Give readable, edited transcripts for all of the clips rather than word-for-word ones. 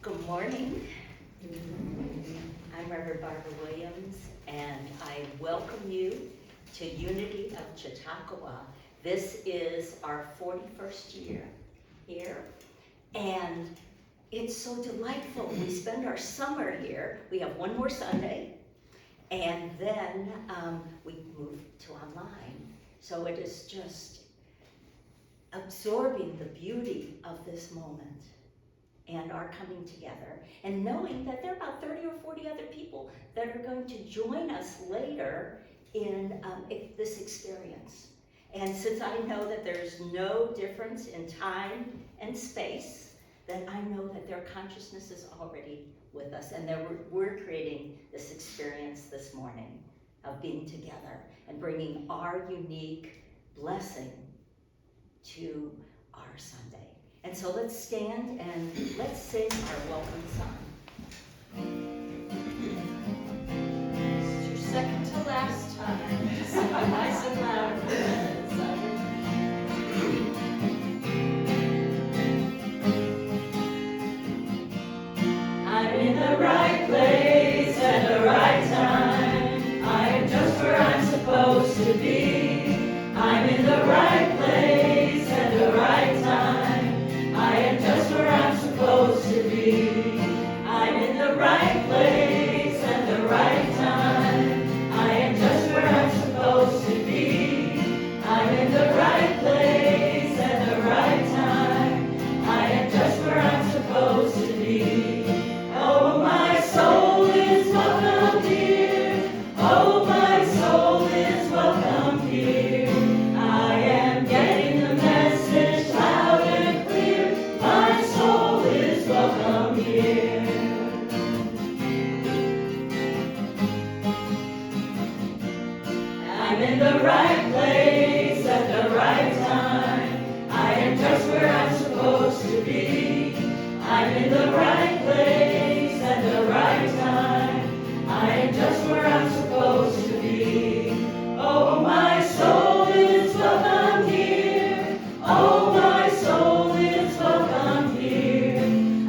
Good morning. I'm Reverend Barbara Williams, and I welcome you to Unity of Chautauqua. This is our 41st year here, and it's so delightful. We spend our summer here. We have one more Sunday, and then we move to online. So it is just absorbing the beauty of this moment and our coming together, and knowing that there are about 30 or 40 other people that are going to join us later in this experience. And since I know that there's no difference in time and space, then I know that their consciousness is already with us, and that we're creating this experience this morning of being together and bringing our unique blessing to our Sunday. And so let's stand and let's sing our welcome song. It's your second to last time. Sing it nice and loud. I'm in the right place at the right time. I am just where I'm supposed to be. I'm in the right place at the right time. I am just where I'm supposed to be. I'm in the right place at the right time. I am just where I'm supposed to be. I'm in the right place at the right time. I am just where I'm supposed to be. Oh, my soul is welcome here. Oh, my soul is welcome here. I am getting the message loud and clear. My soul is welcome here. I'm in the right place at the right time. I am just where I'm supposed to be. I'm in the right place at the right time. I am just where I'm supposed to be. Oh, my soul is welcome here. Oh, my soul is welcome here.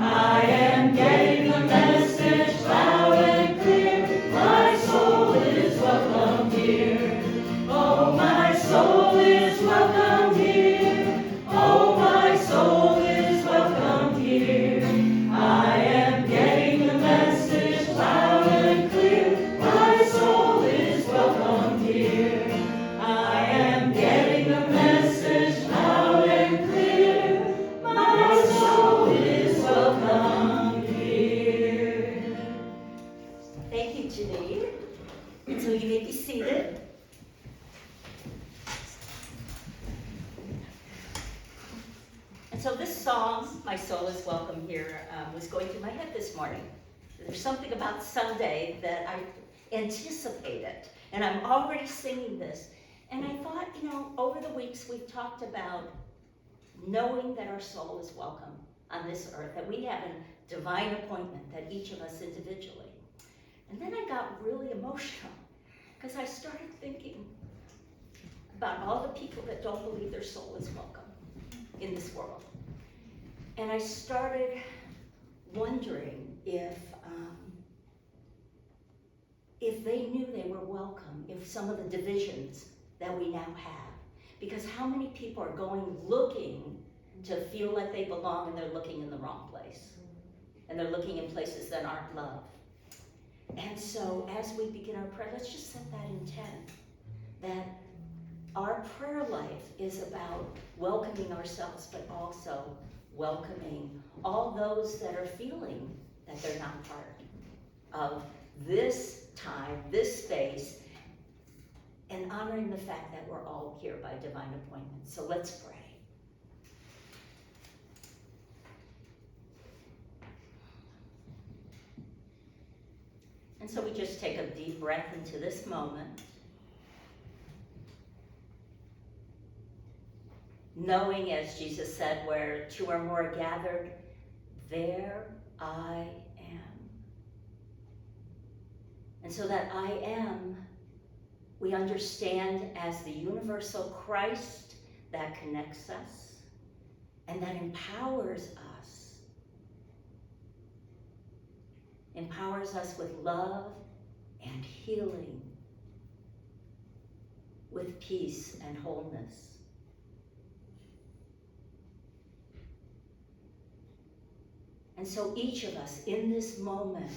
I am getting the message loud and clear. My soul is welcome here. Oh, my soul is welcome here. Oh, my soul is welcome here. I am getting the message loud and clear. My soul is welcome here. I am getting the message loud and clear. My soul is welcome here. Thank you, Janine. And so you may be seated. And so this song, My Soul is Welcome Here, was going through my head this morning. There's something about Sunday that I anticipated, and I'm already singing this. And I thought, over the weeks we've talked about knowing that our soul is welcome on this earth, that we have a divine appointment, that each of us individually. And then I got really emotional, because I started thinking about all the people that don't believe their soul is welcome in this world. And I started wondering if they knew they were welcome, if some of the divisions that we now have. Because how many people are going looking to feel like they belong, and they're looking in the wrong place. And they're looking in places that aren't love. And so as we begin our prayer, let's just set that intent, that our prayer life is about welcoming ourselves, but also welcoming all those that are feeling that they're not part of this time, this space, and honoring the fact that we're all here by divine appointment. So let's pray. And so we just take a deep breath into this moment, knowing, as Jesus said, where two or more are gathered, there I am. And so that I am, we understand as the universal Christ that connects us and that empowers us empowers us with love and healing, with peace and wholeness. And so each of us in this moment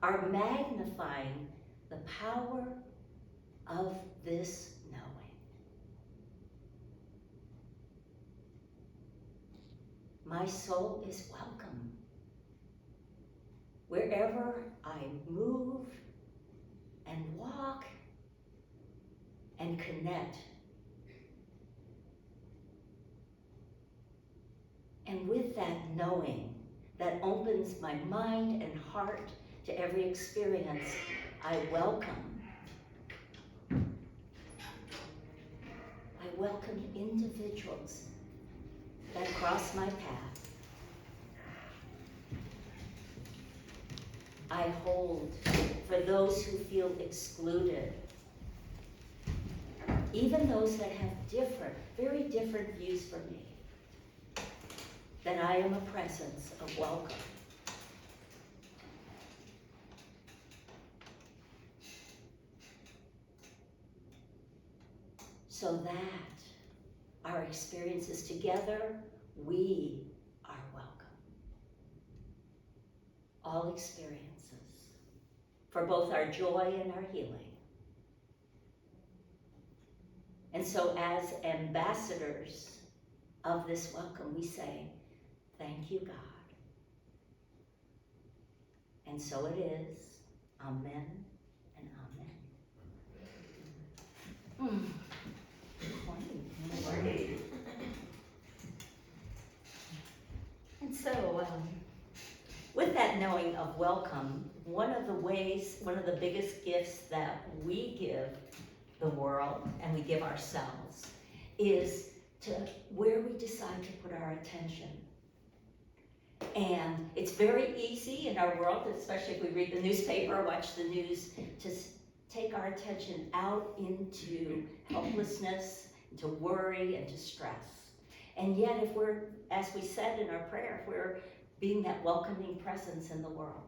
are magnifying the power of this knowing. My soul is welcome. Wherever I move and walk and connect. And with that knowing that opens my mind and heart to every experience, I welcome individuals that cross my path. I hold for those who feel excluded, even those that have very different views from me, that I am a presence of welcome. So that our experiences together, we are welcome. All experiences, for both our joy and our healing. And so as ambassadors of this welcome, we say, thank you, God. And so it is. Amen and amen. Morning. And so, with that knowing of welcome, one of the biggest gifts that we give the world and we give ourselves is to where we decide to put our attention. And it's very easy in our world, especially if we read the newspaper, watch the news, to take our attention out into helplessness, into worry, and to stress. And yet if we're, as we said in our prayer, if we're being that welcoming presence in the world,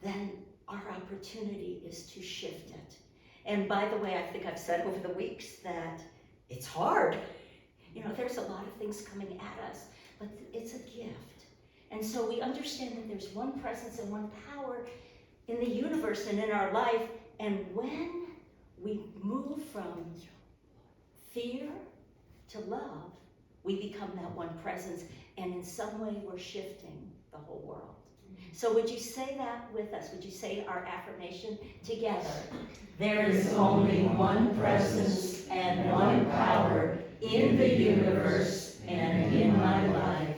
then our opportunity is to shift it. And by the way, I think I've said over the weeks that it's hard. You know, there's a lot of things coming at us, but it's a gift. And so we understand that there's one presence and one power in the universe and in our life. And when we move from fear to love, we become that one presence. And in some way, we're shifting the whole world. So would you say that with us? Would you say our affirmation together? There is only one presence and one power in the universe and in my life,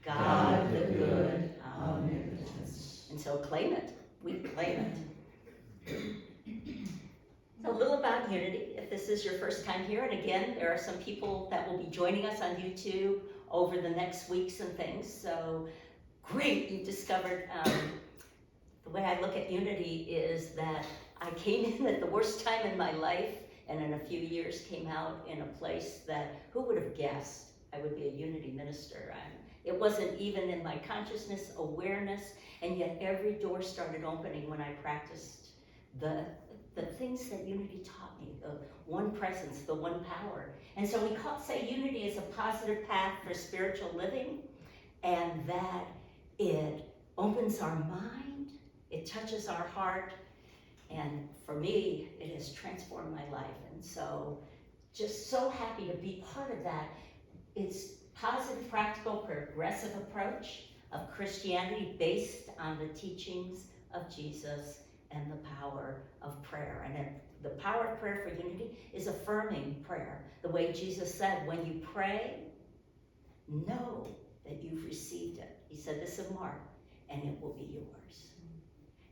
God the good, omnipotent. And so claim it. We claim it. So a little about Unity, if this is your first time here, and again, there are some people that will be joining us on YouTube over the next weeks and things, so great, you've discovered. The way I look at Unity is that I came in at the worst time in my life, and in a few years came out in a place that, who would have guessed I would be a Unity minister? It wasn't even in my consciousness, awareness, and yet every door started opening when I practiced the things that Unity taught me, the one presence, the one power. And so we say Unity is a positive path for spiritual living, and that it opens our mind, it touches our heart, and for me, it has transformed my life. And so, just so happy to be part of that. It's positive, practical, progressive approach of Christianity based on the teachings of Jesus and the power of prayer. And the power of prayer for Unity is affirming prayer. The way Jesus said, when you pray, know that you've received it. He said this in Mark, and it will be yours.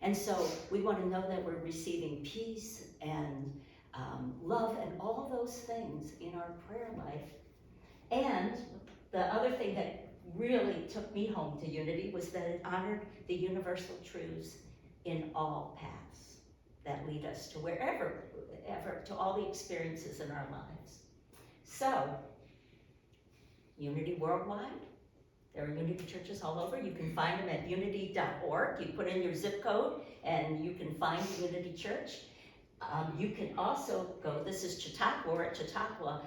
And so we want to know that we're receiving peace and love and all those things in our prayer life. And the other thing that really took me home to Unity was that it honored the universal truths in all paths that lead us to wherever, to all the experiences in our lives. So, Unity worldwide, There are Unity churches all over. You can find them at unity.org. You put in your zip code and you can find Unity Church. You can also go, this is Chautauqua, we're at Chautauqua,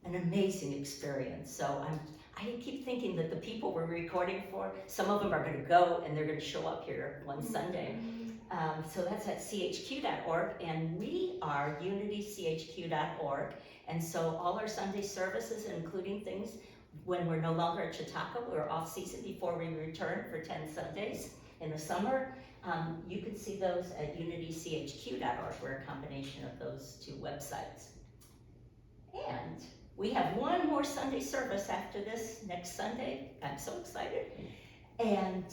an amazing experience. So I keep thinking that the people we're recording for, some of them are going to go and they're going to show up here one Sunday. So that's at chq.org, and we are unitychq.org. And so all our Sunday services, including things when we're no longer at Chautauqua, we're off season before we return for 10 Sundays in the summer. You can see those at unitychq.org. We're a combination of those two websites. And we have one more Sunday service after this next Sunday. I'm so excited. And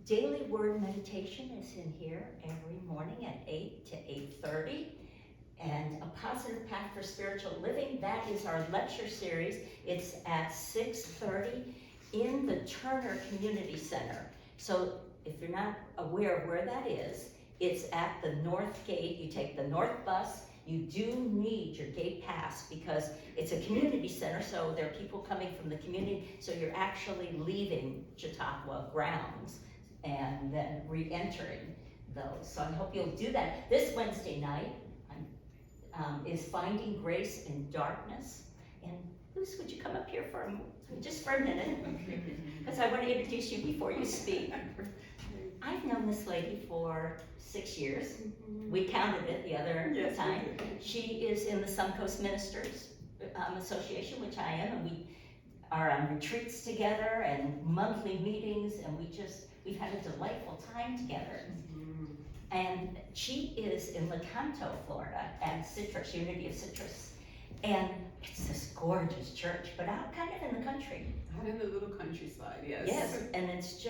daily word meditation is in here every morning at 8 to 8:30. And A Positive Path for Spiritual Living, that is our lecture series. It's at 6:30 in the Turner Community Center. So if you're not aware of where that is, it's at the north gate. You take the north bus. You do need your gate pass because it's a community center, so there are people coming from the community, so you're actually leaving Chautauqua grounds and then re-entering those. So I hope you'll do that. This Wednesday night is Finding Grace in Darkness. And Luz, would you come up here for just for a minute? Because I want to introduce you before you speak. I've known this lady for 6 years. We counted it the other time. She is in the Suncoast Ministers Association, which I am, and we are on retreats together and monthly meetings, and we've had a delightful time together. And she is in Lecanto, Florida, at Citrus, Unity of Citrus. And it's this gorgeous church, but out kind of in the country. Out in the little countryside, yes. Yes, and it's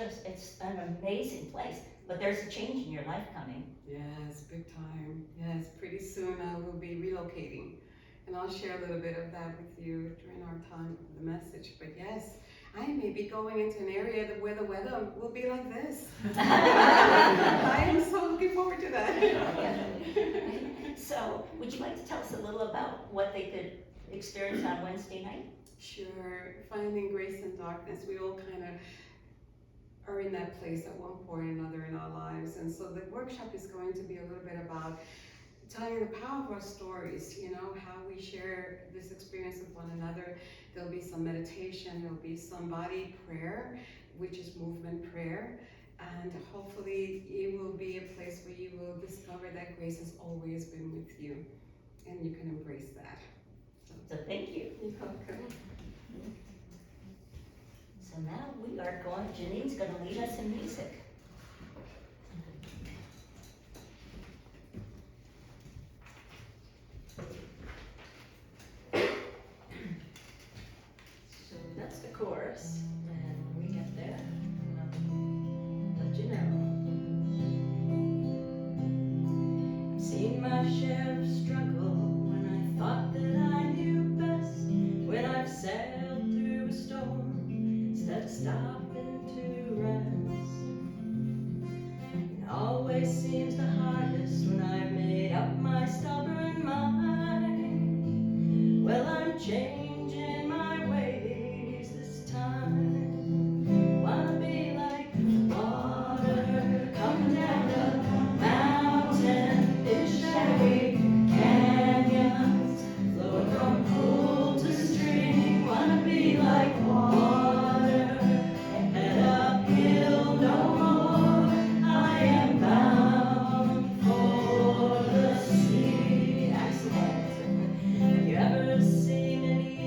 an amazing place. But there's a change in your life coming. Yes, big time. Yes, pretty soon I will be relocating. And I'll share a little bit of that with you during our time of the message. But yes, I may be going into an area where the weather will be like this. I am so looking forward to that. So, would you like to tell us a little about what they could experience on Wednesday night? Sure. Finding grace in darkness. We all kind of are in that place at one point or another in our lives. And so the workshop is going to be a little bit about telling the power of our stories, how we share this experience with one another. There'll be some meditation, there'll be some body prayer, which is movement prayer. And hopefully it will be a place where you will discover that grace has always been with you. And you can embrace that. So thank you. You're welcome. So now we are Janine's going to lead us in music. So that's the chorus, and when we get there, let you know. I've seen my share of struggle when I thought that I knew best, when I've sailed through a storm instead of stopping to rest. It always seems the hardest when I've made up my stubborn mind. Well, I'm changing my ways this time. Wanna be like water coming down a mountain in shady canyons, flowing from pool to stream. Wanna be like water, head uphill no more. I am bound for the sea. Excellent. Have you ever seen any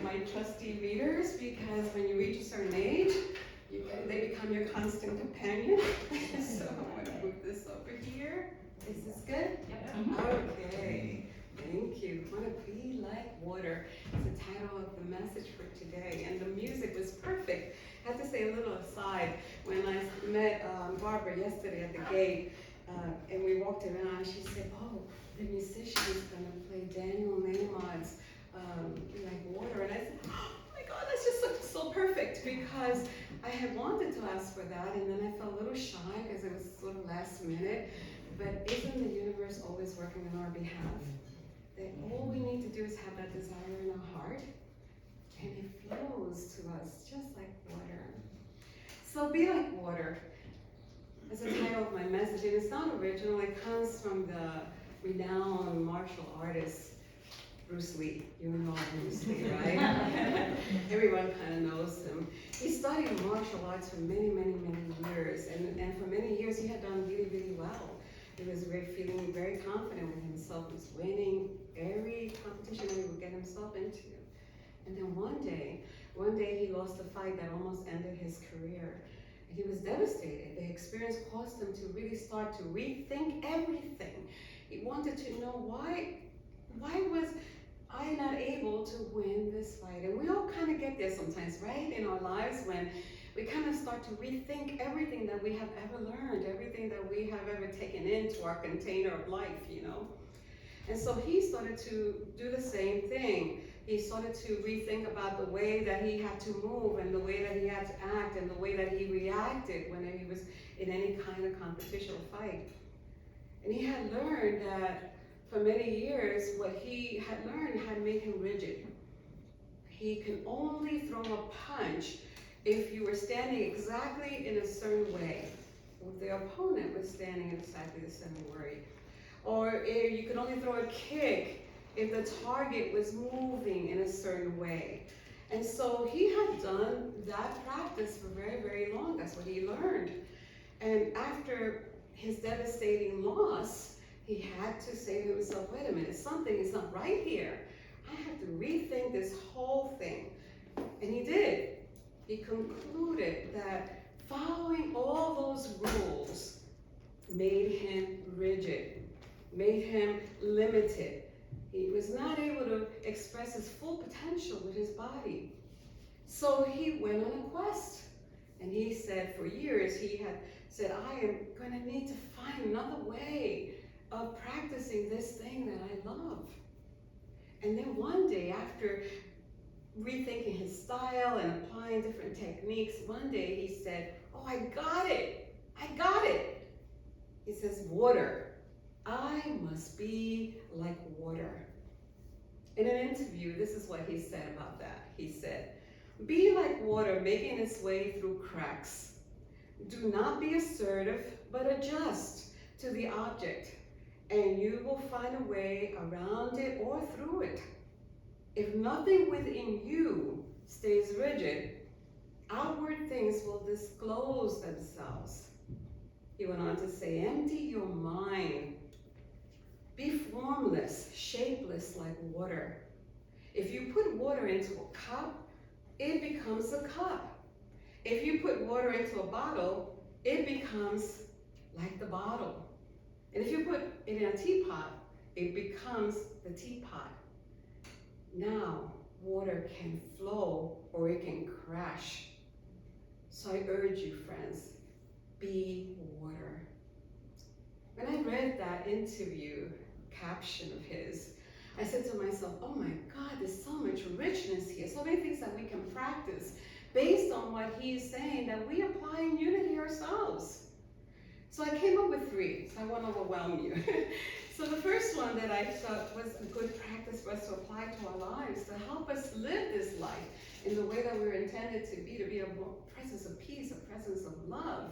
my trusty readers, because when you reach a certain age, they become your constant companion. So I'm gonna move this over here. Is this good? Yep. Okay, thank you. I want to be like water. It's the title of the message for today, and the music was perfect. I have to say a little aside. When I met Barbara yesterday at the gate, and we walked around, she said, "Oh, the musician is going to play Daniel Maynard's Like Water," and I said, "Oh my God, that's just so perfect," because I had wanted to ask for that, and then I felt a little shy because it was sort of last minute. But isn't the universe always working on our behalf? That all we need to do is have that desire in our heart, and it flows to us just like water. So be like water. That's the title of my message, and it's not original. It comes from the renowned martial artist Bruce Lee. You know Bruce Lee, right? Everyone kind of knows him. He studied martial arts for many, many, many years, and for many years he had done really, really well. He was feeling very confident with himself. He was winning every competition he would get himself into. And then one day he lost a fight that almost ended his career. He was devastated. The experience caused him to really start to rethink everything. He wanted to know why was I not able to win this fight? And we all kind of get there sometimes, right? In our lives, when we kind of start to rethink everything that we have ever learned, everything that we have ever taken into our container of life, you know? And so he started to do the same thing. He started to rethink about the way that he had to move and the way that he had to act and the way that he reacted when he was in any kind of competition or fight. And he had learned that for many years, what he had learned had made him rigid. He can only throw a punch if you were standing exactly in a certain way, or the opponent was standing in exactly the same way. Or you could only throw a kick if the target was moving in a certain way. And so he had done that practice for very, very long. That's what he learned. And after his devastating loss, he had to say to himself, wait a minute, something is not right here. I have to rethink this whole thing. And he did. He concluded that following all those rules made him rigid, made him limited. He was not able to express his full potential with his body. So he went on a quest. And he said for years, he had said, I am going to need to find another way of practicing this thing that I love. And then one day, after rethinking his style and applying different techniques, one day he said, oh, I got it. I got it. He says, water. I must be like water. In an interview, this is what he said about that. He said, be like water making its way through cracks. Do not be assertive, but adjust to the object, and you will find a way around it or through it. If nothing within you stays rigid, outward things will disclose themselves. He went on to say, empty your mind. Be formless, shapeless like water. If you put water into a cup, it becomes a cup. If you put water into a bottle, it becomes like the bottle. And if you put it in a teapot, it becomes the teapot. Now, water can flow or it can crash. So I urge you, friends, be water. When I read that interview caption of his, I said to myself, oh my God, there's so much richness here, so many things that we can practice based on what he's saying that we apply in unity ourselves. So I came up with 3, so I won't overwhelm you. So the first one that I thought was a good practice for us to apply to our lives, to help us live this life in the way that we were intended to be a presence of peace, a presence of love,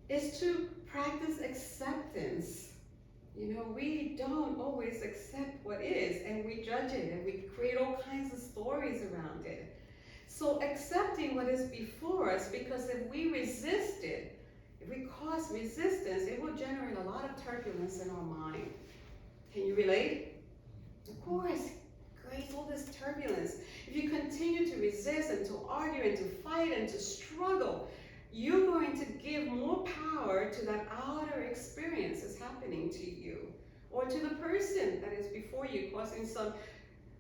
is to practice acceptance. You know, we don't always accept what is, and we judge it, and we create all kinds of stories around it. So accepting what is before us, because if we resist it, if we cause resistance, it will generate a lot of turbulence in our mind. Can you relate? Of course, it creates all this turbulence. If you continue to resist and to argue and to fight and to struggle, you're going to give more power to that outer experience that's happening to you, or to the person that is before you, causing some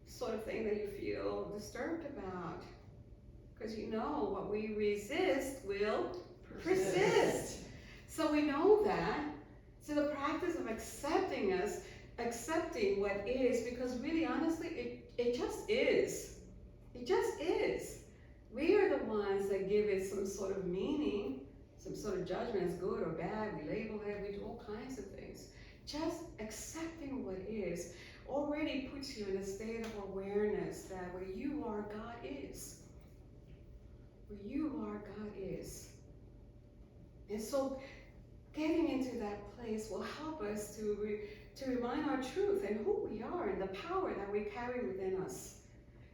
sort of thing that you feel disturbed about. Because you know what we resist will persist. So we know that. So the practice of accepting what is, because really honestly, it just is. It just is. We are the ones that give it some sort of meaning, some sort of judgment as good or bad. We label it, we do all kinds of things. Just accepting what is already puts you in a state of awareness that where you are, God is. Where you are, God is. And so getting into that place will help us to remind our truth and who we are and the power that we carry within us.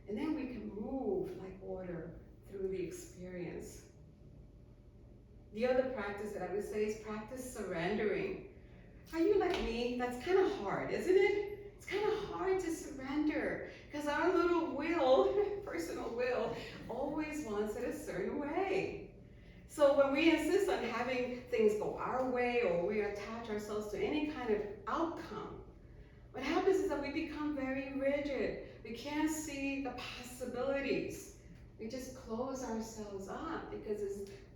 And then we can move like water through the experience. The other practice that I would say is practice surrendering. Are you like me? That's kind of hard, isn't it? It's kind of hard to surrender because our little will, personal will, always wants it a certain way. So when we insist on having things go our way, or we attach ourselves to any kind of outcome, what happens is that we become very rigid. We can't see the possibilities. We just close ourselves up because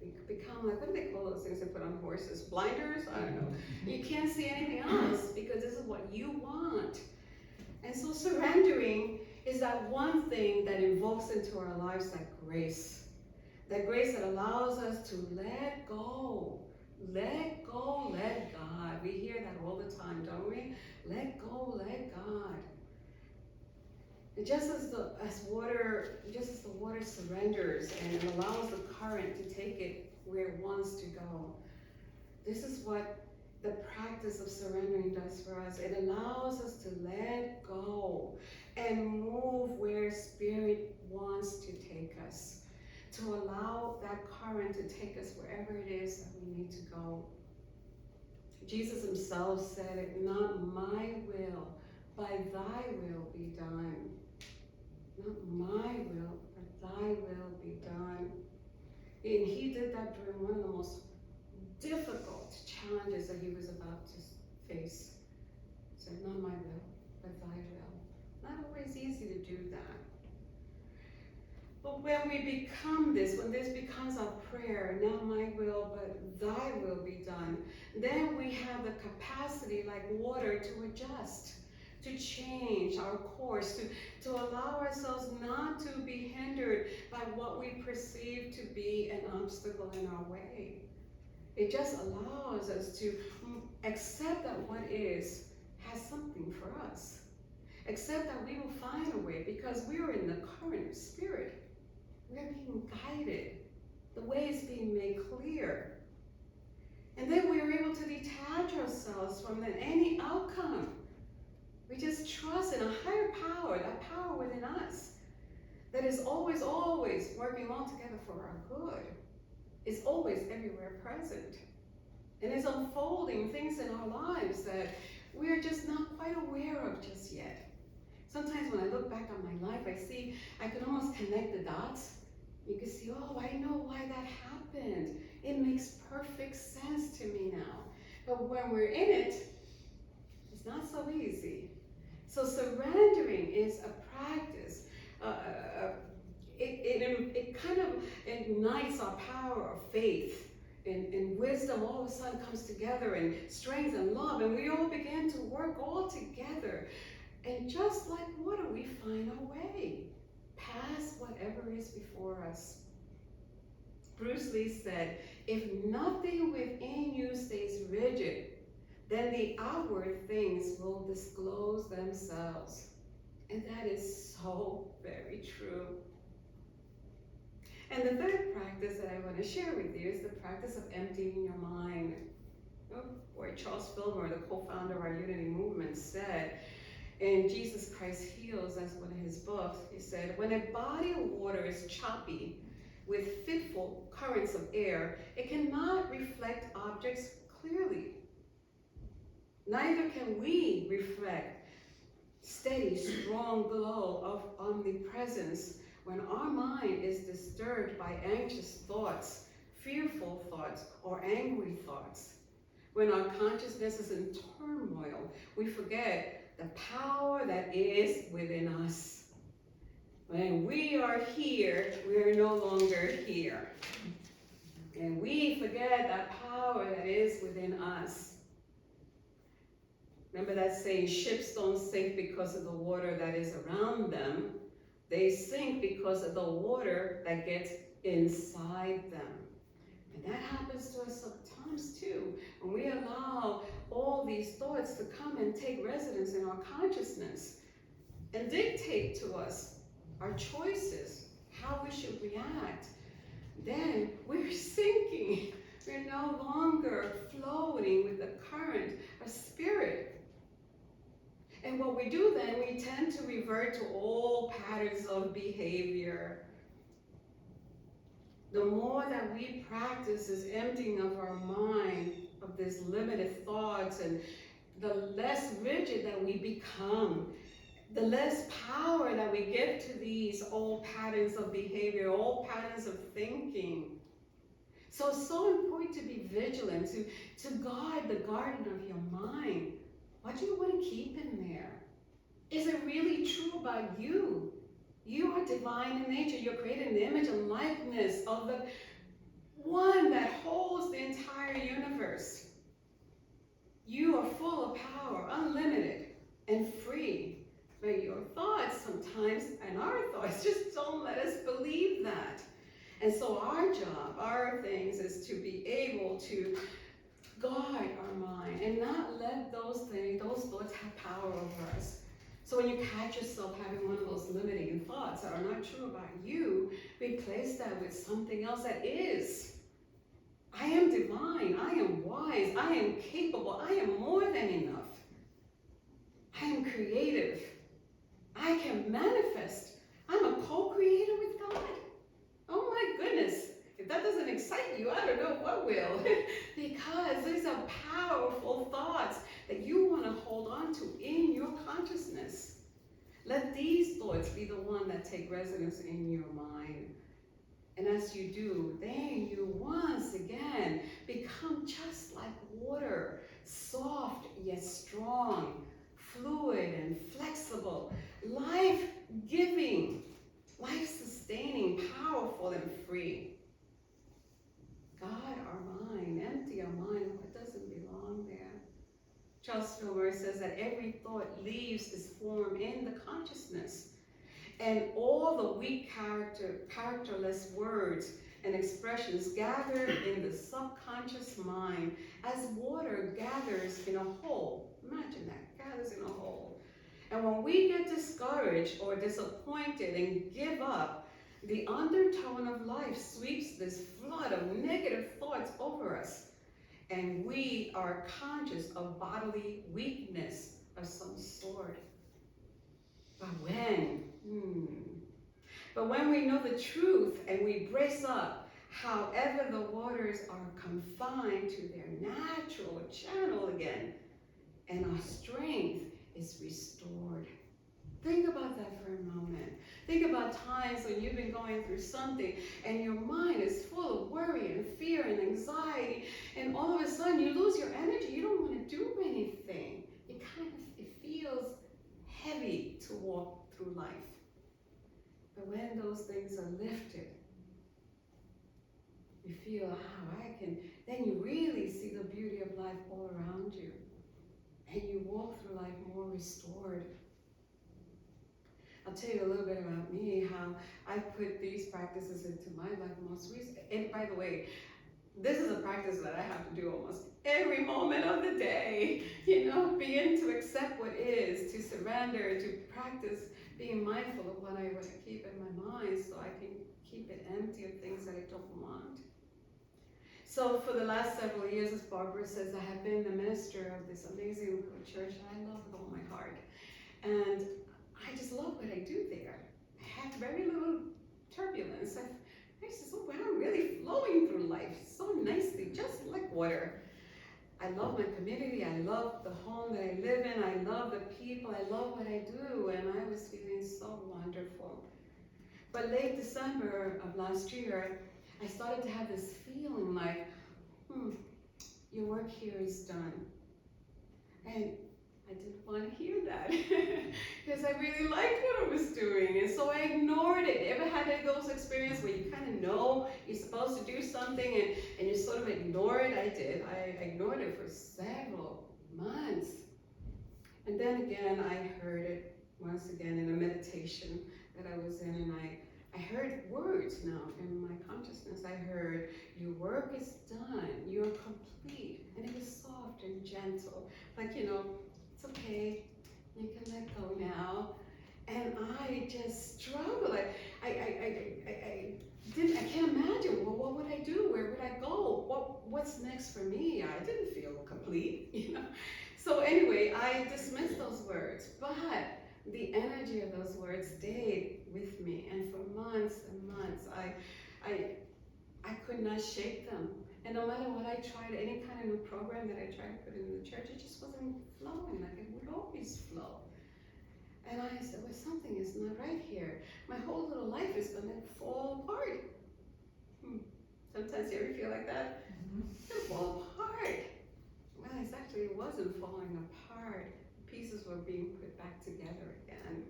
we become like, what do they call those things they put on horses? Blinders? I don't know. You can't see anything else because this is what you want. And so surrendering is that one thing that invokes into our lives that grace. That grace that allows us to let go. Let go, let God. We hear that all the time, don't we? Let go, let God. And just as the water surrenders and allows the current to take it where it wants to go, this is what the practice of surrendering does for us. It allows us to let go and move where Spirit wants to take us, to allow that current to take us wherever it is that we need to go. Jesus himself said it, not my will, by thy will be done. Not my will, but thy will be done. And he did that during one of the most difficult challenges that he was about to face. He said, not my will, but thy will. Not always easy to do that. But when we become this, when this becomes our prayer, not my will, but thy will be done, then we have the capacity, like water, to adjust, to change our course, to allow ourselves not to be hindered by what we perceive to be an obstacle in our way. It just allows us to accept that what is has something for us. Accept that we will find a way because we are in the current of Spirit. We're being guided. The way is being made clear. And then we are able to detach ourselves from any outcome. We just trust in a higher power, that power within us, that is always, always working all together for our good. It's always everywhere present. And it's unfolding things in our lives that we're just not quite aware of just yet. Sometimes when I look back on my life, I can almost connect the dots. You can see, oh, I know why that happened. It makes perfect sense to me now. But when we're in it, it's not so easy. So surrendering is a practice. It kind of ignites our power of faith. And wisdom all of a sudden comes together, and strength and love, and we all begin to work all together. And just like water, we find our way past whatever is before us. Bruce Lee said, if nothing within you stays rigid, then the outward things will disclose themselves. And that is so very true. And the third practice that I want to share with you is the practice of emptying your mind. Or Charles Fillmore, the co-founder of our Unity movement, said, in Jesus Christ Heals, that's one of his books, he said, when a body of water is choppy with fitful currents of air, it cannot reflect objects clearly. Neither can we reflect steady, strong glow of omnipresence When our mind is disturbed by anxious thoughts, fearful thoughts, or angry thoughts, when our consciousness is in turmoil, we forget the power that is within us. When we are here, we are no longer here. And we forget that power that is within us. Remember that saying, ships don't sink because of the water that is around them. They sink because of the water that gets inside them. And that happens to us sometimes too. When we allow all these thoughts to come and take residence in our consciousness and dictate to us our choices, how we should react, then we're sinking. We're no longer floating with the current of spirit. And what we do then, we tend to revert to old patterns of behavior. The more that we practice this emptying of our mind of these limited thoughts, and the less rigid that we become, the less power that we give to these old patterns of behavior, old patterns of thinking. So it's so important to be vigilant, to guard the garden of your mind. What do you want to keep in there? Is it really true about you? You are divine in nature. You're created in the image and likeness of the one that holds the entire universe. You are full of power, unlimited and free. But your thoughts sometimes, and our thoughts, just don't let us believe that. And so our job, our things, is to be able to guard our mind and not let those things, those thoughts have power over us. So when you catch yourself having one of those limiting thoughts that are not true about you, replace that with something else that is. I am divine, I am wise, I am capable, I am more than enough. I am creative. I can manifest. I'm a co-creator with God. Oh my goodness. If that doesn't excite you, I don't know what will. Because these are powerful thoughts that you want to hold on to in your consciousness. Let these thoughts be the one that take residence in your mind. And as you do, then you once again become just like water, soft yet strong, fluid and flexible, life-giving, life-sustaining, powerful and free. God, our mind, empty our mind of what doesn't belong there. Charles Fillmore says that every thought leaves its form in the consciousness. And all the weak characterless words and expressions gather in the subconscious mind as water gathers in a hole. Imagine that, gathers in a hole. And when we get discouraged or disappointed and give up, the undertone of life sweeps this flood of negative thoughts over us. And we are conscious of bodily weakness of some sort. But when we know the truth and we brace up, however the waters are confined to their natural channel again, and our strength is restored. Think about that for a moment. Think about times when you've been going through something and your mind is full of worry and fear and anxiety, and all of a sudden you lose your energy. You don't want to do anything. It feels heavy to walk through life. But when those things are lifted, you feel, then you really see the beauty of life all around you. And you walk through life more restored. I'll tell you a little bit about me, how I put these practices into my life most recently. And by the way, this is a practice that I have to do almost every moment of the day. Begin to accept what is, to surrender, to practice being mindful of what I want to keep in my mind so I can keep it empty of things that I don't want. So for the last several years, as Barbara says, I have been the minister of this amazing little church, and I love it with all my heart. And I just love what I do there. I have very little turbulence. I just, I'm really flowing through life so nicely, just like water. I love my community. I love the home that I live in. I love the people. I love what I do. And I was feeling so wonderful. But late December of last year, I started to have this feeling like, your work here is done. And I didn't want to hear that because I really liked what I was doing, and so I ignored it. Ever had those experiences where you kind of know you're supposed to do something and you sort of ignore it? I did. I ignored it for several months. And then again, I heard it once again in a meditation that I was in, and I heard words now in my consciousness. I heard, your work is done, you're complete. And it was soft and gentle, like, you know, it's okay, you can let go now. And I just struggled. I can't imagine, well, what would I do? Where would I go? What's next for me? I didn't feel complete, you know. So anyway, I dismissed those words, but the energy of those words stayed with me, and for months and months, I could not shake them. And no matter what I tried, any kind of new program that I tried to put in the church, it just wasn't flowing like it would always flow. And I said, well, something is not right here. My whole little life is gonna fall apart. Sometimes you ever feel like that? It fall apart. Well, it wasn't falling apart. Pieces were being put back together again.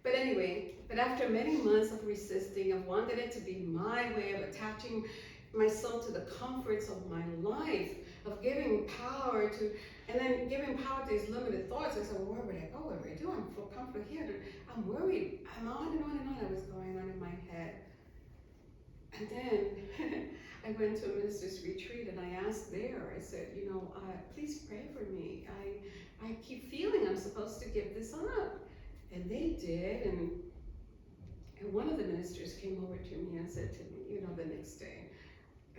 But anyway, after many months of resisting, of wanting it to be my way of attaching myself to the comforts of my life, of giving power to, and then giving power to these limited thoughts. I said, well, where would I go? Where would I do? I'm full comfort here. I'm worried. I'm on and on and on. I was going on in my head. And then I went to a minister's retreat and I asked there, I said, you know, please pray for me. I keep feeling I'm supposed to give this up. And they did, and one of the ministers came over to me and said to me, you know, the next day,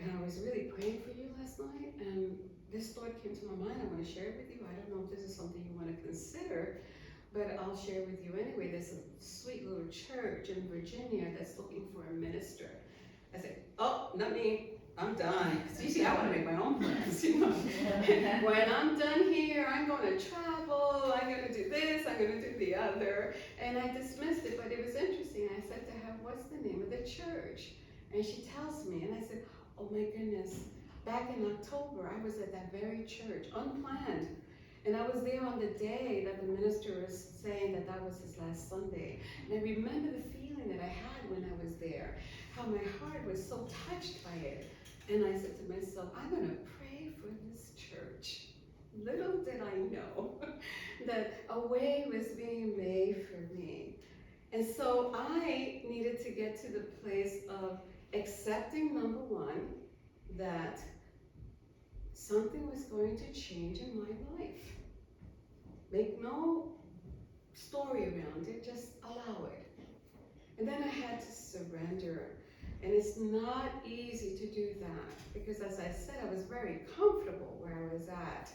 and I was really praying for you last night, and this thought came to my mind. I want to share it with you. I don't know if this is something you want to consider, but I'll share with you anyway. There's a sweet little church in Virginia that's looking for a minister. I said, oh, not me. I'm done. Because you see, I want to make my own plans, you know. When I'm done here, I'm going to travel. I'm going to do this. I'm going to do the other. And I dismissed it, but it was interesting. I said to her, what's the name of the church? And she tells me, and I said, oh my goodness. Back in October, I was at that very church, unplanned. And I was there on the day that the minister was saying that that was his last Sunday. And I remember the feeling that I had when I was there, how my heart was so touched by it. And I said to myself, I'm going to pray for this church. Little did I know that a way was being made for me. And so I needed to get to the place of accepting, number one, that something was going to change in my life. Make no story around it, just allow it. And then I had to surrender. And it's not easy to do that because, as I said, I was very comfortable where I was at.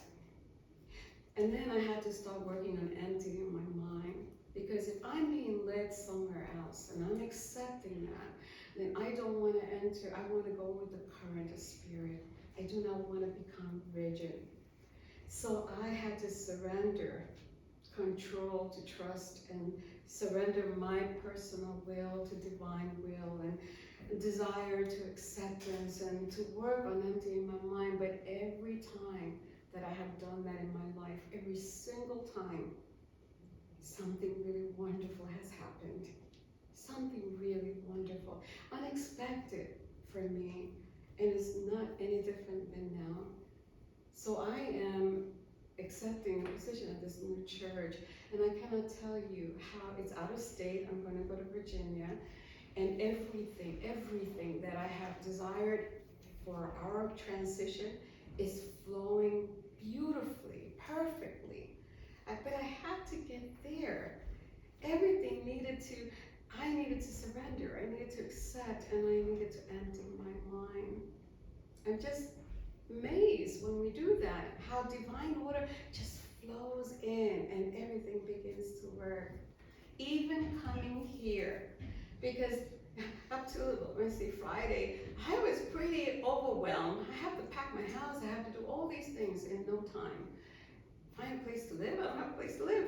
And then I had to start working on emptying my mind, because if I'm being led somewhere else and I'm accepting that, then I don't want to enter. I want to go with the current of spirit. I do not want to become rigid. So I had to surrender control to trust, and surrender my personal will to divine will, and desire to acceptance, and to work on emptying my mind. But every time that I have done that in my life, every single time, something really wonderful has happened. Something really wonderful, unexpected for me, and it's not any different than now. So I am accepting a position at this new church, and I cannot tell you how it's out of state. I'm going to go to Virginia. And everything that I have desired for our transition is flowing beautifully, perfectly. But I had to get there. Everything I needed to surrender, I needed to accept, and I needed to empty my mind. I'm just amazed when we do that, how divine order just flows in and everything begins to work. Even coming here. Because up to, Wednesday, Friday, I was pretty overwhelmed. I have to pack my house, I have to do all these things in no time. Find a place to live, I don't have a place to live.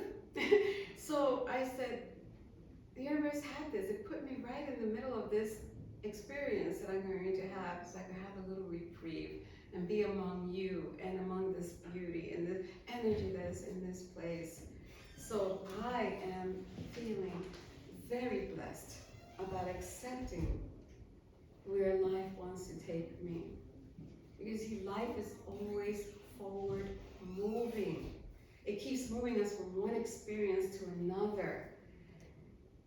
So I said, the universe had this. It put me right in the so I could have a little reprieve and be among you and among this beauty and the energy that is in this place. So I am feeling very blessed about accepting where life wants to take me. Because life is always forward moving. It keeps moving us from one experience to another.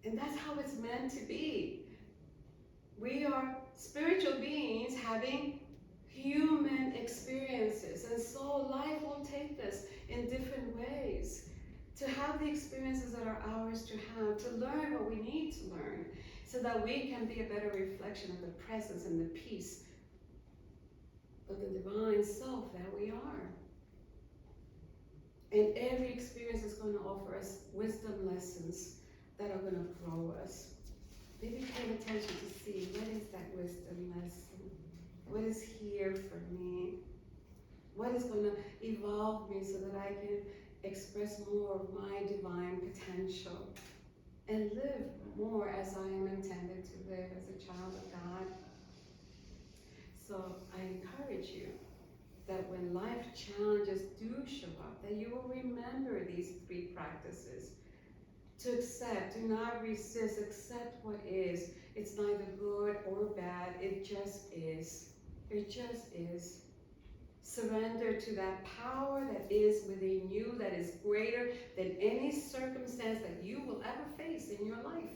And that's how it's meant to be. We are spiritual beings having human experiences. And so life will take us in different ways to have the experiences that are ours to have, to learn what we need to learn, so that we can be a better reflection of the presence and the peace of the divine self that we are. And every experience is going to offer us wisdom lessons that are going to grow us. Maybe pay attention to see, what is that wisdom lesson? What is here for me? What is going to evolve me so that I can express more of my divine potential and live more as I am intended to live as a child of God? So I encourage you that when life challenges do show up, that you will remember these 3 practices. To accept, do not resist, accept what is. It's neither good or bad, it just is. It just is. Surrender to that power that is within you, that is greater than any circumstance that you will ever face in your life.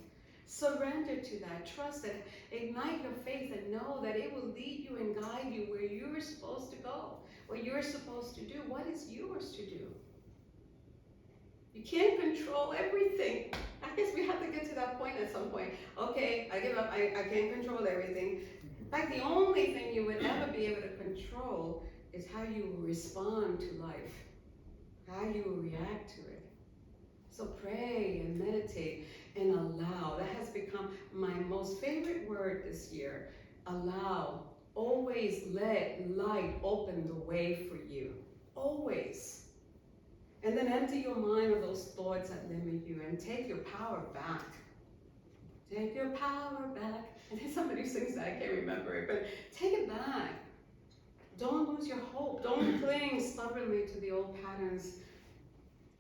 Surrender to that. Trust it. Ignite your faith and know that it will lead you and guide you where you're supposed to go, what you're supposed to do, what is yours to do. You can't control everything. I guess we have to get to that point at some point. Okay, I give up. I can't control everything. In fact, the only thing you would ever be able to control is how you respond to life, how you will react to it. So pray and meditate and allow. That has become my most favorite word this year. Allow. Always let light open the way for you. Always. And then empty your mind of those thoughts that limit you and take your power back. Take your power back. And then somebody sings that, I can't remember it, but take it back. Don't lose your hope. Don't cling stubbornly to the old patterns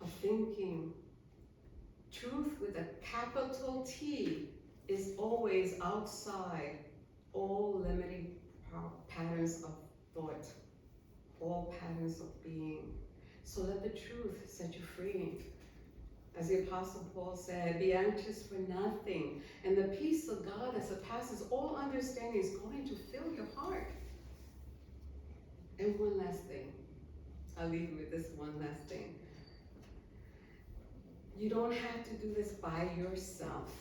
of thinking. Truth with a capital T is always outside all limiting patterns of thought, all patterns of being. So let the truth set you free. As the Apostle Paul said, be anxious for nothing, and the peace of God that surpasses all understanding is going to fill your heart. And one last thing. I'll leave you with this one last thing. You don't have to do this by yourself.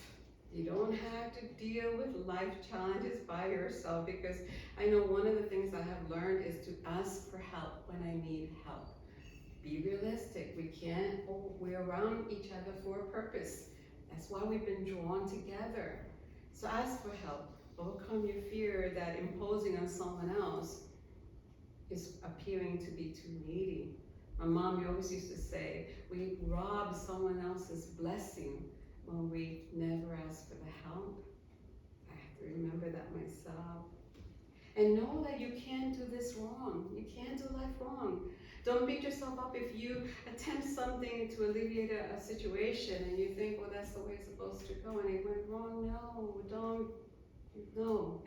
You don't have to deal with life challenges by yourself, because I know one of the things I have learned is to ask for help when I need help. Be realistic. We're around each other for a purpose. That's why we've been drawn together. So ask for help. Overcome your fear that imposing on someone else is appearing to be too needy. My mom always used to say, we rob someone else's blessing when we never ask for the help. I have to remember that myself. And know that you can't do this wrong. You can't do life wrong. Don't beat yourself up if you attempt something to alleviate a situation and you think, well, that's the way it's supposed to go, and it went wrong. No.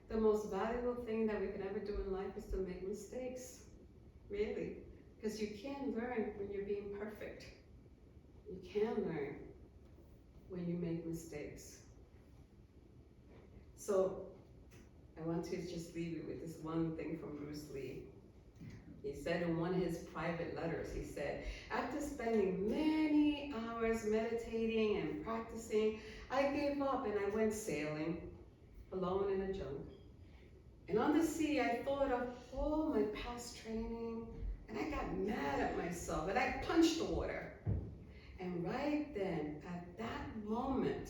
The most valuable thing that we can ever do in life is to make mistakes, really. Because you can't learn when you're being perfect. You can learn when you make mistakes. So I want to just leave you with this one thing from Bruce Lee. He said in one of his private letters, he said, after spending many hours meditating and practicing, I gave up and I went sailing alone in a jungle. And on the sea, I thought of all my past training, and I got mad at myself, and I punched the water. And right then, at that moment,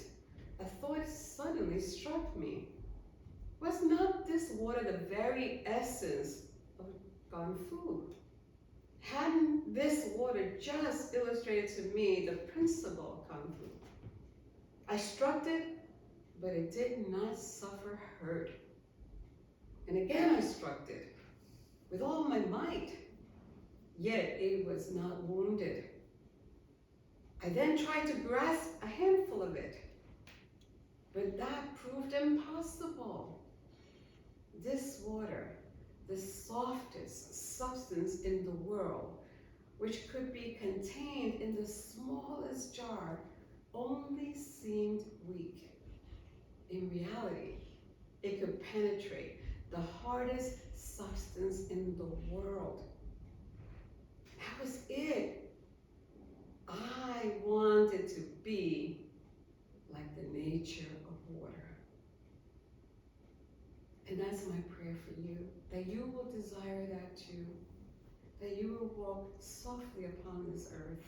a thought suddenly struck me. Was not this water the very essence of Kung Fu? Hadn't this water just illustrated to me the principle of Kung Fu? I struck it, but it did not suffer hurt. And again I struck it with all my might, yet it was not wounded. I then tried to grasp a handful of it, but that proved impossible. This water, the softest substance in the world, which could be contained in the smallest jar, only seemed weak. In reality, it could penetrate the hardest substance in the world. That was it. I wanted to be like the nature of water. And that's my prayer for you, that you will desire that too, that you will walk softly upon this earth,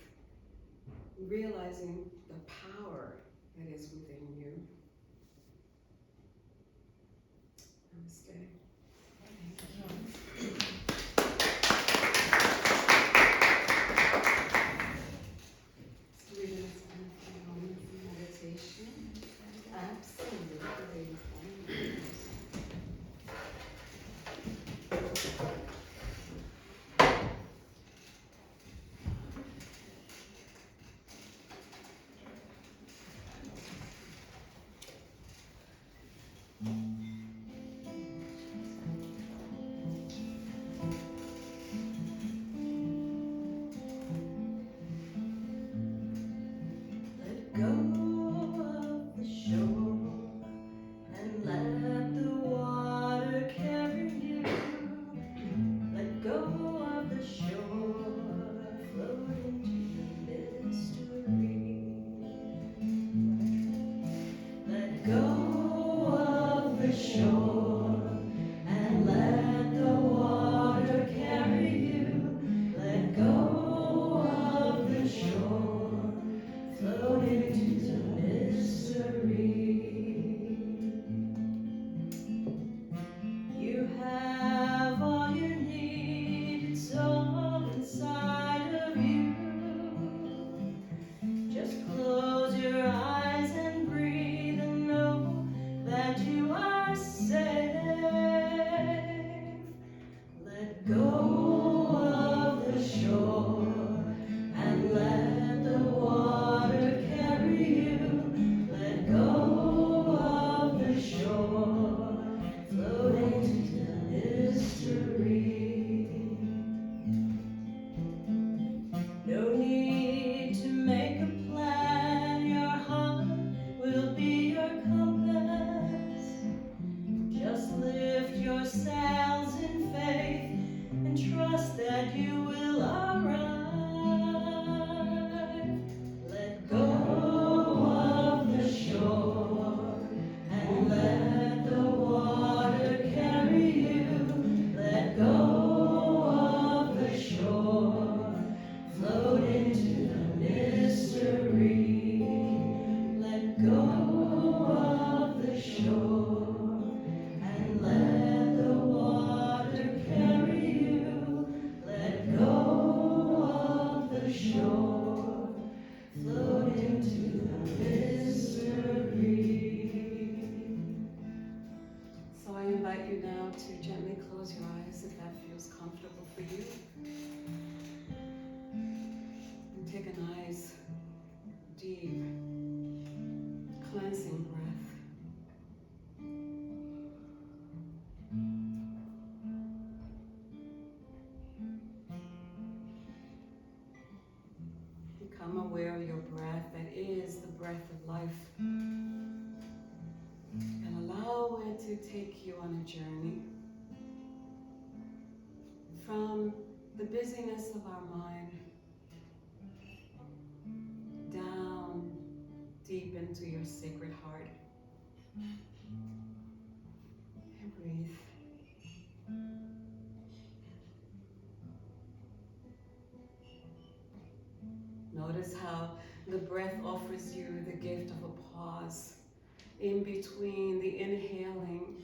realizing the power that is within you. Namaste. So we're going to spend a few moments in meditation. Absolutely. Let go of the shore and let the water carry you. Let go of the shore, float into the mystery. Let go of the shore and let the water carry you. Let go of the shore, float into the mystery. You have all you need, it's all inside of you. Just close your eyes and breathe and know that you are safe. Let go of the shore and let the water carry you. Let go of the shore, floating to the mystery. No need to make a plan, your heart will be your compass. Just lift your sails in faith and trust that you will arrive. Let go of the shore and let the water carry you. Let go of the shore, float into the mystery. Let go of the shore and let the water carry you. Let go of the shore, float into the mystery. So I invite you now to gently close your eyes if that feels comfortable for you. And take a nice, deep, cleansing breath. Become aware of your breath that is the breath of life. And allow it to take you on a journey from the busyness of our mind down deep into your sacred heart. And breathe. Notice how the breath offers you the gift of a pause in between the inhaling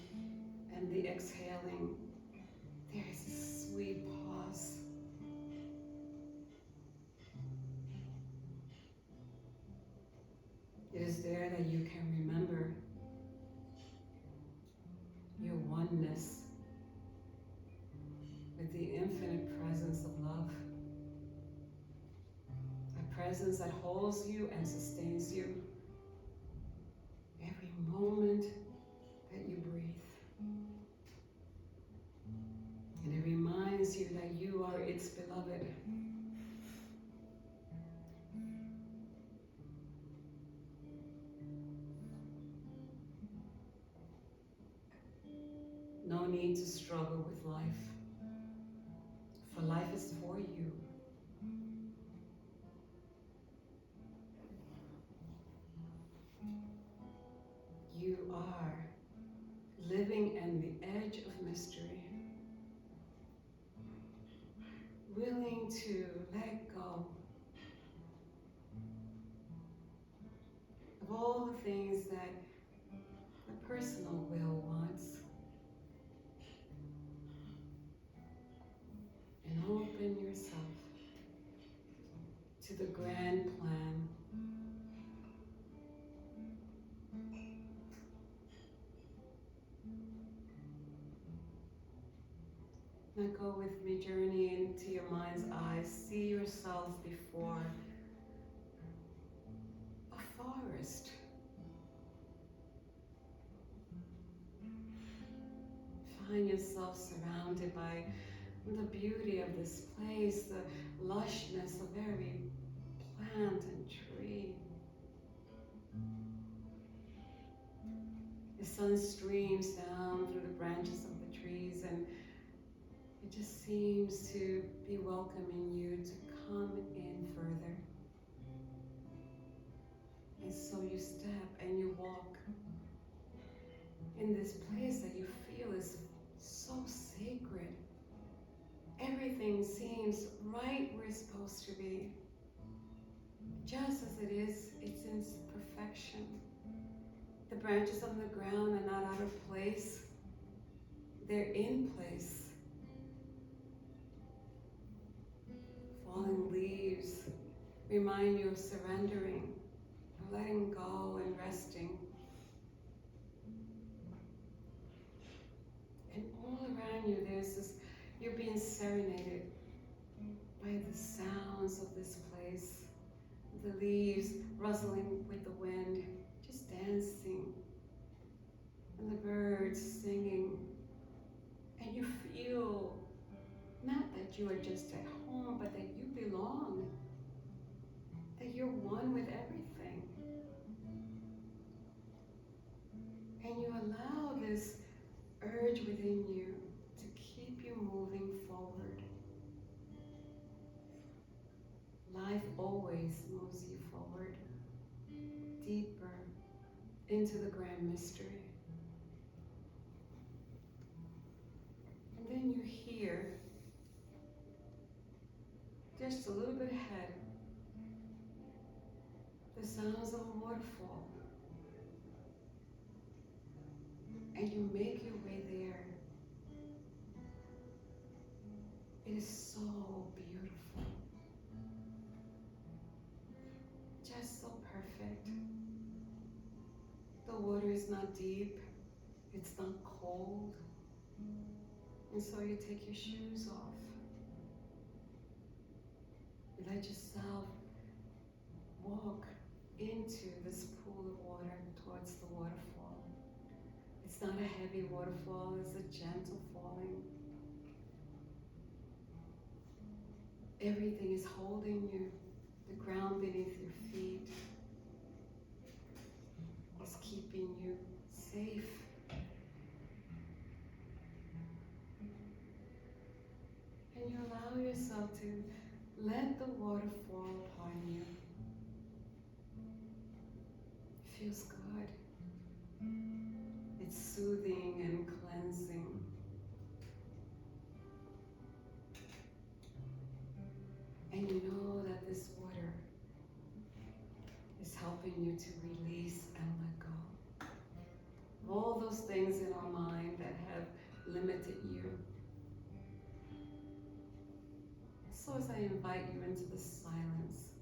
and the exhaling. There is a sweet pause. It is there that you can remember your oneness controls you and sustains you. Every moment that you breathe. And it reminds you that you are its beloved. No need to struggle with life, for life is for you. You are living on the edge of mystery, willing to let go of all the things that the personal will wants, and open yourself to the grand plan. Now go with me, journey into your mind's eyes. See yourself before a forest. Find yourself surrounded by the beauty of this place, the lushness of every plant and tree. The sun streams down through the branches of the trees, and it just seems to be welcoming you to come in further. And so you step and you walk in this place that you feel is so sacred. Everything seems right where it's supposed to be. Just as it is, it's in perfection. The branches on the ground are not out of place. They're in place. Falling leaves remind you of surrendering, of letting go and resting. And all around you, you're being serenaded by the sounds of this place. The leaves rustling with the wind, just dancing. And the birds singing. And you feel not that you are just at home, but that you belong. That you're one with everything. And you allow this urge within you to keep you moving forward. Life always moves you forward, deeper into the grand mystery. And then you hear, just a little bit ahead, the sounds of a waterfall. And you make your way there. It is so beautiful. Just so perfect. The water is not deep. It's not cold. And so you take your shoes off. You let yourself walk into this pool of water towards the waterfall. It's not a heavy waterfall, it's a gentle falling. Everything is holding you. The ground beneath your feet is keeping you safe. And you allow yourself to let the water fall upon you. It feels good. It's soothing and cleansing. And you know that this water is helping you to release and let go of all those things in our mind that have limited you. So as I invite you into the silence,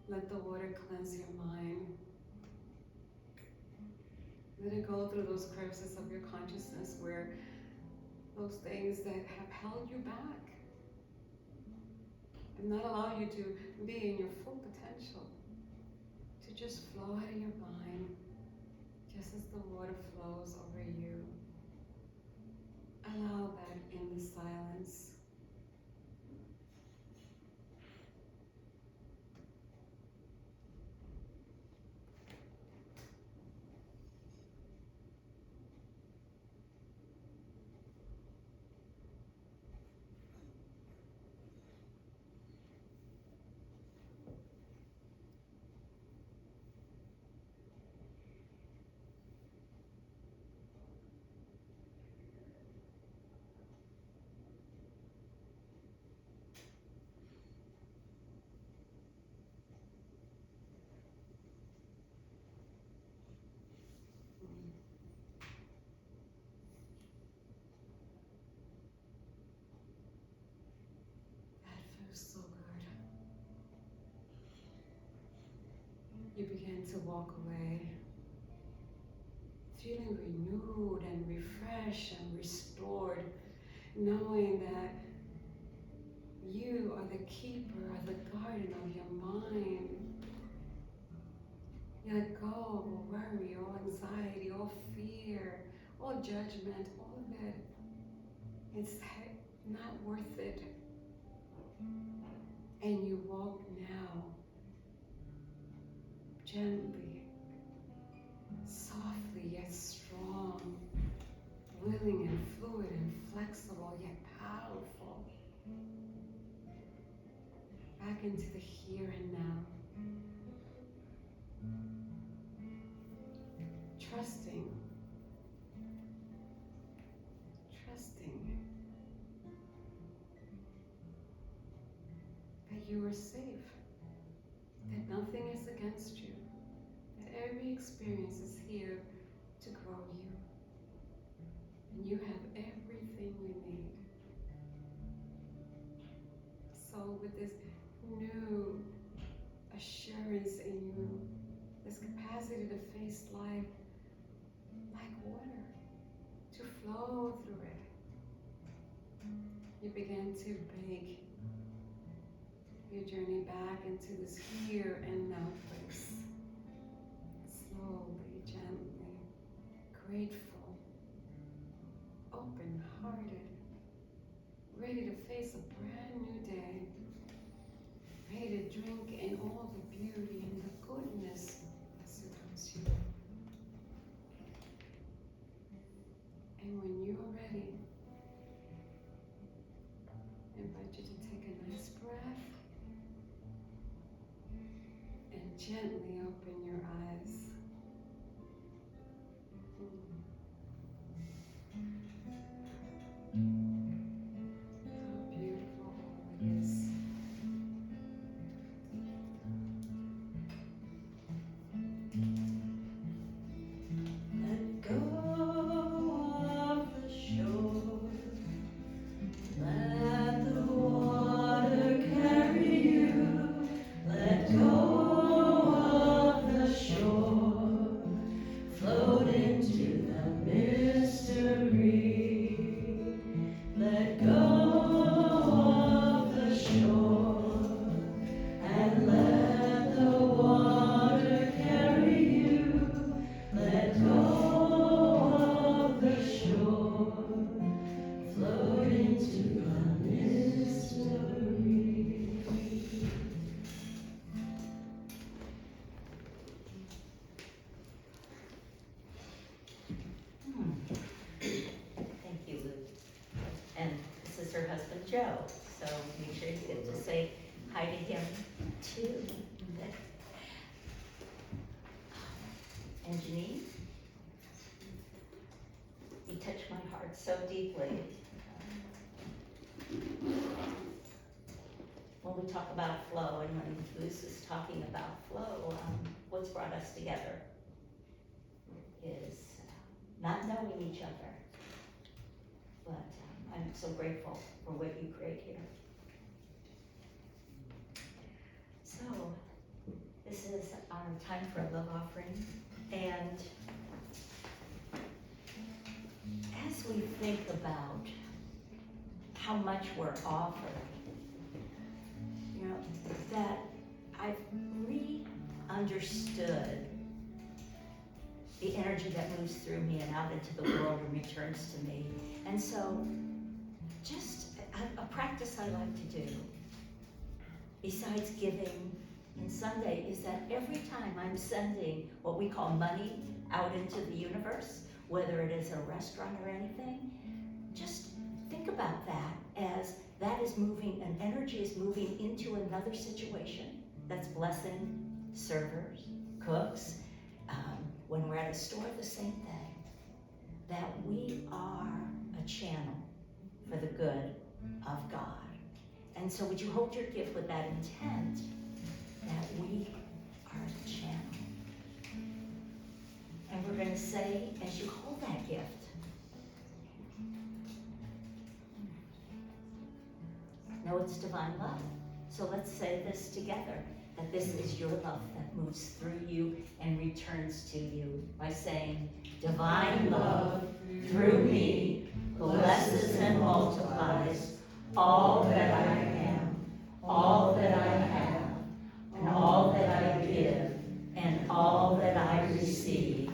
let the water cleanse your mind. Let it go through those crevices of your consciousness where those things that have held you back and not allow you to be in your full potential. just flow out of your mind, just as the water flows over you. Allow that in the silence. That feels so good. You begin to walk away, feeling renewed and refreshed and restored, knowing that you are the keeper of the garden of your mind. You let go of all worry, all anxiety, all fear, all judgment, all of it. It's not worth it. And you walk now, gently, softly yet strong, willing and fluid and flexible yet powerful, back into the here and now. Trusting that you are safe, that nothing is against you, that every experience is here to grow you, and you have everything you need. So with this new assurance in you, this capacity to face life like water, to flow through it, you begin to bake your journey back into this here and now place. Slowly, gently, grateful, open-hearted, ready to face a brand new day, ready to drink in all the beauty and the goodness that surrounds you. And when you are ready, I invite you to take a nice breath and gently open your eyes. How beautiful it is. Let go of the shore. Let the water carry you. Let go of the shore. Float into the mystery. Let go of the shore. And let the water carry you. Let go of the shore. Float into the mystery. Thank you, Lou. And this is her husband, Joe, so make sure you get to say hi to him, too. And Janine, you touched my heart so deeply. When we talk about flow, and when Luz is talking about flow, what's brought us together is not knowing each other. But I'm so grateful for what you create here. So, this is our time for a love offering. And as we think about how much we're offered, you know, that I've understood the energy that moves through me and out into the world and returns to me. And so, just a practice I like to do, besides giving in Sunday, is that every time I'm sending what we call money out into the universe, whether it is a restaurant or anything, just think about that as that is moving, an energy is moving into another situation that's blessing servers, cooks. When we're at a store, the same thing. That we are a channel for the good of God. And so would you hold your gift with that intent that we are a channel? And we're going to say, as you hold that gift, know it's divine love. So let's say this together, that this is your love that moves through you and returns to you by saying, divine love through me blesses and multiplies all that I am, all that I have, and all that I give, and all that I receive.